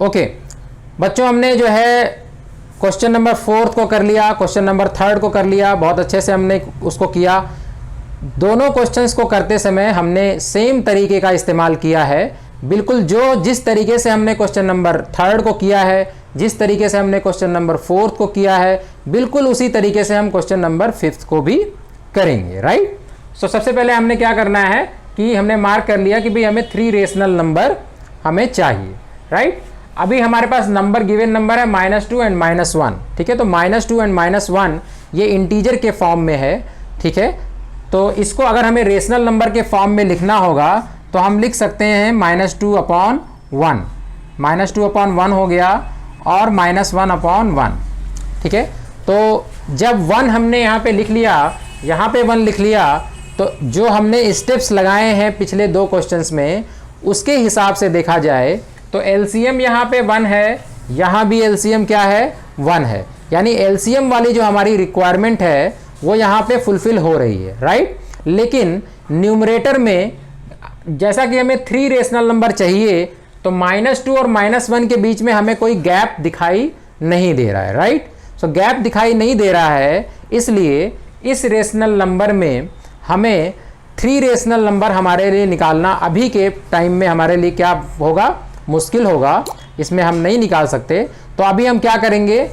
Okay बच्चों, हमने जो है क्वेश्चन नंबर 4 को कर लिया, क्वेश्चन नंबर 3 को कर लिया, बहुत अच्छे से हमने उसको किया। दोनों क्वेश्चंस को करते समय हमने सेम तरीके का इस्तेमाल किया है, बिल्कुल जिस तरीके से हमने क्वेश्चन नंबर 3 को किया है, जिस तरीके से हमने क्वेश्चन नंबर 4 को किया है, बिल्कुल उसी तरीके से हम क्वेश्चन नंबर 5 को भी करेंगे, राइट। सो सबसे पहले हमने क्या करना है कि हमने मार्क कर लिया कि भाई हमें 3 रेशनल नंबर हमें चाहिए, राइट। अभी हमारे पास नंबर गिवन नंबर है -2 एंड -1, ठीक है। तो -2 एंड -1 ये इंटीजर के फॉर्म में है, ठीक है। तो इसको अगर हमें रेशनल नंबर के फॉर्म में लिखना होगा तो हम लिख सकते हैं -2/1, -2/1 हो गया और -1/1, ठीक है। तो जब 1 हमने यहाँ पे लिख लिया, यहाँ पे 1 लिख लिया, तो जो हमने स्टेप्स लगाए हैं पिछले 2 क्वेश्चंस में उसके हिसाब से देखा जाए तो एलसीएम यहाँ पे 1 है, यहाँ भी एलसीएम क्या है 1 है, यानी एलसीएम वाली जो हमारी रिक्वायरमेंट है वो यहाँ पे फुलफिल हो रही है, राइट। लेकिन न्यूमरेटर में जैसा कि हमें 3 रेशनल नंबर चाहिए तो -2 और -1 के बीच में हमें कोई गैप दिखाई नहीं दे रहा है, राइट। सो गैप दिखाई नहीं दे रहा है, इसलिए इस रेशनल नंबर में हमें 3 रेशनल नंबर हमारे लिए निकालना अभी के टाइम में हमारे लिए क्या होगा, मुश्किल होगा, इसमें हम नहीं निकाल सकते। तो अभी हम क्या करेंगे,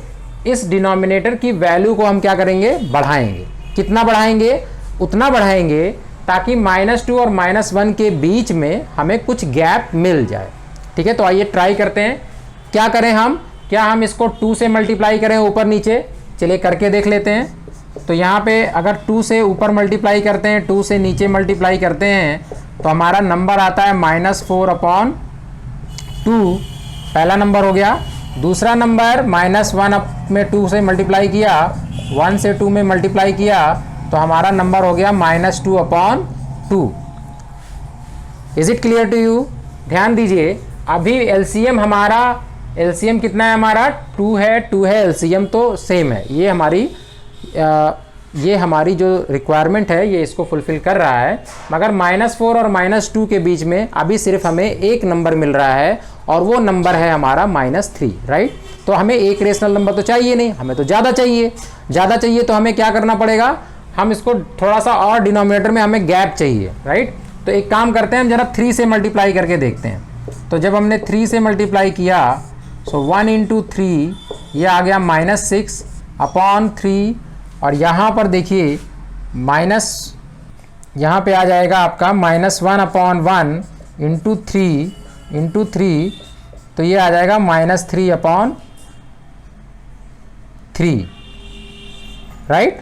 इस डिनोमिनेटर की वैल्यू को हम क्या करेंगे, बढ़ाएंगे। कितना बढ़ाएंगे, उतना बढ़ाएंगे ताकि -2 और -1 के बीच में हमें कुछ गैप मिल जाए, ठीक है। तो आइए ट्राई करते हैं, क्या करें हम, क्या हम इसको 2 से मल्टीप्लाई करें ऊपर नीचे, चलिए करके देख लेते हैं। तो यहाँ पे अगर 2 से ऊपर मल्टीप्लाई करते हैं, 2 से नीचे मल्टीप्लाई करते हैं तो हमारा नंबर आता है -4/2, पहला नंबर हो गया। दूसरा नंबर -1 में 2 से मल्टीप्लाई किया, 1 से 2 में मल्टीप्लाई किया तो हमारा नंबर हो गया -2/2। Is it clear to you? ध्यान दीजिए, अभी एलसीएम हमारा, एलसीएम कितना है हमारा 2 है एलसीएम तो सेम है, ये हमारी जो रिक्वायरमेंट है ये इसको फुलफिल कर रहा है। मगर -4 और -2 के बीच में अभी सिर्फ हमें एक नंबर मिल रहा है और वो नंबर है हमारा -3, राइट। तो हमें एक रेशनल नंबर तो चाहिए नहीं, हमें तो ज़्यादा चाहिए तो हमें क्या करना पड़ेगा, हम इसको थोड़ा सा और डिनोमिनेटर में हमें गैप चाहिए, राइट। तो एक काम करते हैं, हम जरा 3 से मल्टीप्लाई करके देखते हैं। तो जब हमने 3 से मल्टीप्लाई किया सो 1 × 3 ये आ गया -6/3 और यहाँ पर देखिए यहाँ पे आ जाएगा आपका -1/1 × 3 तो ये आ जाएगा -3/3, राइट।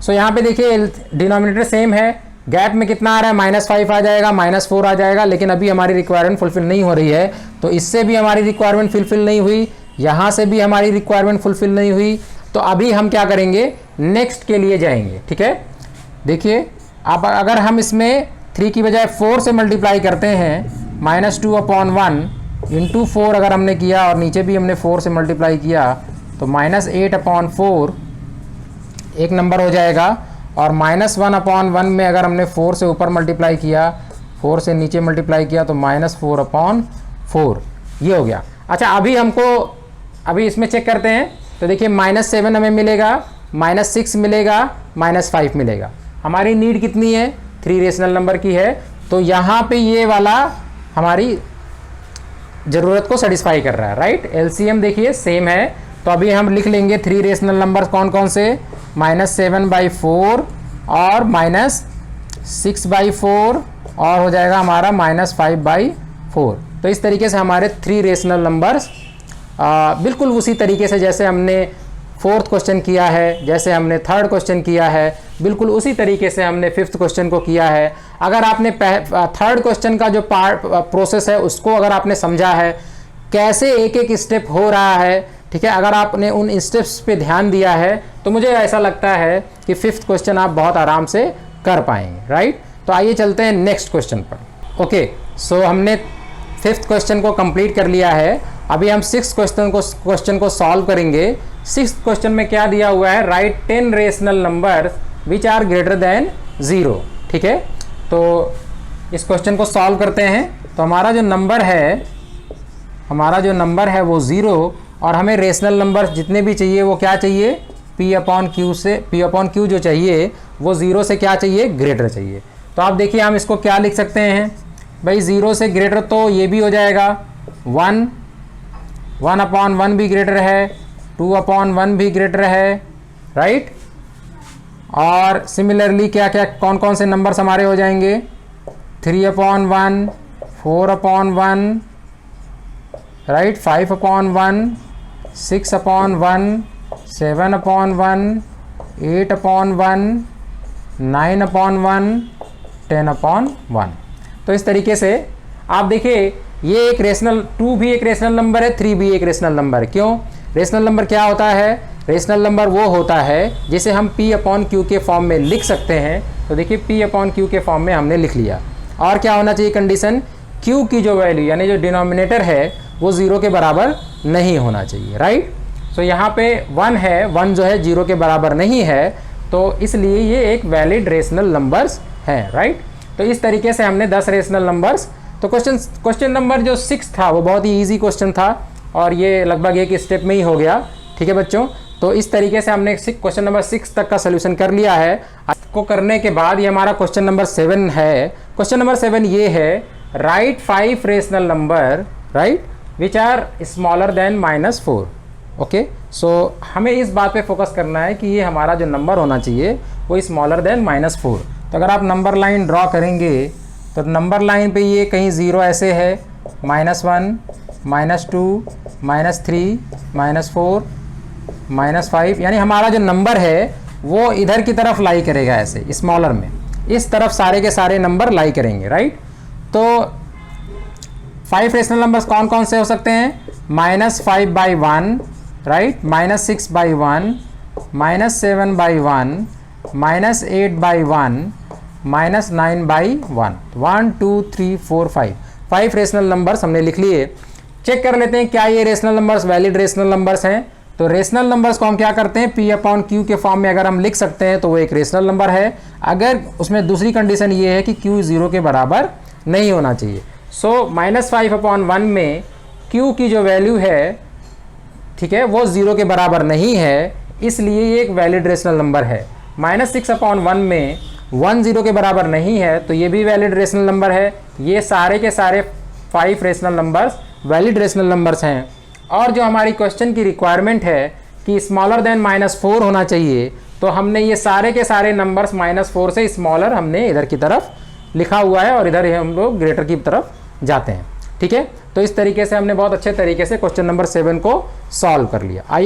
सो यहाँ पे देखिए डिनोमिनेटर सेम है, गैप में कितना आ रहा है, -5 आ जाएगा, -4 आ जाएगा, लेकिन अभी हमारी रिक्वायरमेंट फुलफिल नहीं हो रही है। तो इससे भी हमारी रिक्वायरमेंट फुलफिल नहीं हुई, यहाँ से भी हमारी रिक्वायरमेंट फुलफिल नहीं हुई। तो अभी हम क्या करेंगे, नेक्स्ट के लिए जाएंगे, ठीक है। देखिए अब अगर हम इसमें 3 की बजाय 4 से मल्टीप्लाई करते हैं, -2/1 × 4 अगर हमने किया और नीचे भी हमने 4 से मल्टीप्लाई किया तो -8/4 एक नंबर हो जाएगा। और -1/1 में अगर हमने 4 से ऊपर मल्टीप्लाई किया, 4 से नीचे मल्टीप्लाई किया तो -4/4 ये हो गया। अच्छा अभी इसमें चेक करते हैं। तो देखिए -7 हमें मिलेगा, -6 मिलेगा, -5 मिलेगा। हमारी नीड कितनी है, 3 रेशनल नंबर की है। तो यहाँ पे ये वाला हमारी ज़रूरत को सेटिस्फाई कर रहा है, राइट। एलसीएम देखिए सेम है, तो अभी हम लिख लेंगे 3 रेशनल नंबर कौन कौन से, -7/4 और -6/4 और हो जाएगा हमारा -5/4। तो इस तरीके से हमारे 3 रेशनल नंबर्स बिल्कुल उसी तरीके से जैसे हमने 4th क्वेश्चन किया है, जैसे हमने 3rd क्वेश्चन किया है, बिल्कुल उसी तरीके से हमने 5th क्वेश्चन को किया है। अगर आपने 3rd क्वेश्चन का जो प्रोसेस है उसको अगर आपने समझा है, कैसे एक एक स्टेप हो रहा है, ठीक है, अगर आपने उन स्टेप्स पे ध्यान दिया है तो मुझे ऐसा लगता है कि 5th क्वेश्चन आप बहुत आराम से कर पाएंगे, राइट। तो आइए चलते हैं नेक्स्ट क्वेश्चन पर। ओके, सो हमने 5th क्वेश्चन को कंप्लीट कर लिया है। अभी हम 6th क्वेश्चन को सॉल्व करेंगे। 6th क्वेश्चन में क्या दिया हुआ है, right 10 rational number which are greater than 0, ठीक है। तो इस क्वेश्चन को सॉल्व करते हैं। तो हमारा जो नंबर है हमारा जो नंबर है वो 0, और हमें रेशनल नंबर जितने भी चाहिए वो क्या चाहिए, P अपॉन Q से, P अपॉन Q जो चाहिए वो 0 से क्या चाहिए, ग्रेटर चाहिए। तो आप देखिए हम इसको क्या लिख सकते हैं भाई, 0 से ग्रेटर तो ये भी हो जाएगा 1, 1 अपॉन 1 भी ग्रेटर है, 2 अपॉन 1 भी ग्रेटर है, राइट। और सिमिलरली क्या क्या कौन कौन से नंबर्स हमारे हो जाएंगे, 3 upon 1, 4 upon 1, right, 5 upon 1, 6 upon 1, 7 upon 1, 8 upon 1, 9 upon 1, 10 upon 1। तो इस तरीके से आप देखिए ये एक रेशनल, 2 भी एक रेशनल नंबर है, 3 भी एक रेशनल नंबर है। क्यों, रेशनल नंबर क्या होता है, रेशनल नंबर वो होता है जिसे हम P अपॉन Q के फॉर्म में लिख सकते हैं। तो देखिए P अपॉन Q के फॉर्म में हमने लिख लिया। और क्या होना चाहिए कंडीशन, Q की जो वैल्यू यानी जो डिनोमिनेटर है वो 0 के बराबर नहीं होना चाहिए, राइट। सो यहाँ पे 1 है, 1 जो है 0 के बराबर नहीं है, तो इसलिए ये एक वैलिड रेशनल नंबर्स हैं, राइट। तो इस तरीके से हमने 10 रेशनल नंबर्स, तो क्वेश्चन नंबर जो 6 था वो बहुत ही ईजी क्वेश्चन था और ये लगभग एक स्टेप में ही हो गया, ठीक है बच्चों। तो इस तरीके से हमने क्वेश्चन नंबर 6 तक का सोल्यूशन कर लिया है। इसको करने के बाद ये हमारा क्वेश्चन नंबर 7 है। क्वेश्चन नंबर 7 ये है, right 5 rational number, right, which are smaller than -4। Okay, so हमें इस बात पे फोकस करना है कि ये हमारा जो नंबर होना चाहिए वो स्मॉलर देन -4। तो अगर आप नंबर लाइन ड्रॉ करेंगे तो नंबर लाइन पे ये कहीं 0 ऐसे है, -1, -2, -3, -4, -5, यानी हमारा जो नंबर है वो इधर की तरफ लाई करेगा, ऐसे स्मॉलर में इस तरफ सारे के सारे नंबर लाई करेंगे, राइट। तो 5 रेशनल नंबर्स कौन कौन से हो सकते हैं, -5/1, राइट, -6/1, -7/1, -8/1, -9/1, 1 2 3 4 5 रेशनल नंबर्स हमने लिख लिए। चेक कर लेते हैं क्या ये rational numbers valid rational numbers हैं। तो रेशनल नंबर्स को हम क्या करते हैं, P अपॉन Q के फॉर्म में अगर हम लिख सकते हैं तो वो एक रेशनल नंबर है। अगर उसमें दूसरी कंडीशन ये है कि Q 0 के बराबर नहीं होना चाहिए। सो -5/1 में Q की जो वैल्यू है, ठीक है, वो 0 के बराबर नहीं है, इसलिए ये एक वैलिड रेशनल नंबर है। -6/1 में 1 0 के बराबर नहीं है, तो ये भी वैलिड रेशनल नंबर है। ये सारे के सारे 5 rational numbers valid rational numbers हैं। और जो हमारी क्वेश्चन की रिक्वायरमेंट है कि स्मॉलर देन -4 होना चाहिए, तो हमने ये सारे के सारे नंबर्स -4 से स्मॉलर हमने इधर की तरफ लिखा हुआ है और इधर हम लोग ग्रेटर की तरफ जाते हैं, ठीक है। तो इस तरीके से हमने बहुत अच्छे तरीके से क्वेश्चन नंबर 7 को सॉल्व कर लिया। आइए